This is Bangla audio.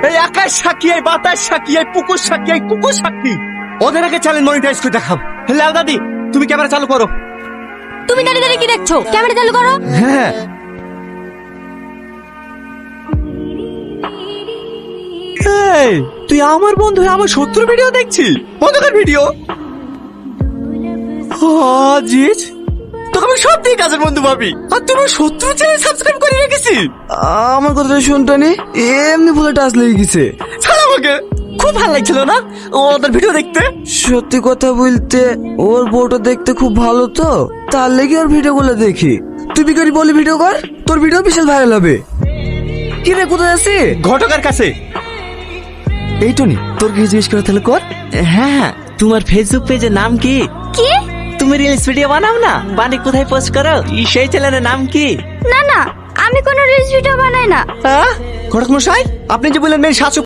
এই আকাশ সাক্ষী, এই বাতাস সাক্ষী, এই পুকুর সাক্ষী, এই কুকুর সাক্ষী। ওদের আগে চ্যানেল মনিটাইজ করে দেখাব। লাল দাদি, তুমি ক্যামেরা চালু করো। তুমি দাঁড়িয়ে দাঁড়িয়ে কি দেখছো? ক্যামেরা চালু করো। হ্যাঁ, এই তুই আমার বন্ধু হয়ে আমার শত্রুর ভিডিও দেখছিস? বন্ধুকার ভিডিও আজিজ, তোকে আমি সব দিয়ে কাজের বন্ধু ভাবি, আর তোমার শত্রু চ্যানেল সাবস্ক্রাইব করে রেখেছি। আমার কথাটা শুনটা নি, এমনি ভুলে টাচ লেগে গেছে। ছাড় আমাকে, খুব ভালো লাগছিল না ওদের ভিডিও দেখতে? সত্যি কথা বলতে ওর বউটা দেখতে খুব ভালো, তো তার লেগে ওর ভিডিও গুলো দেখি। তুই বিকারি বলি ভিডিও কর, তোর ভিডিও বিশাল ভাইরাল হবে। কি রে, কোথায় আছিস? ঘটকের কাছে। এই টনি, তোর কি জিজ্ঞেস করে তাহলে কর। হ্যাঁ, তোমার ফেসবুক পেজের নাম কি? কি? তুমি রিলস ভিডিও বানাও না, বানি কোথায় পোস্ট করো? সেই চ্যানেলের নাম কি? না না, আমি কোনো রিলস ভিডিও বানাই না। ঘটক মশাই, আপনি যে বললেন মেয়ের শাশু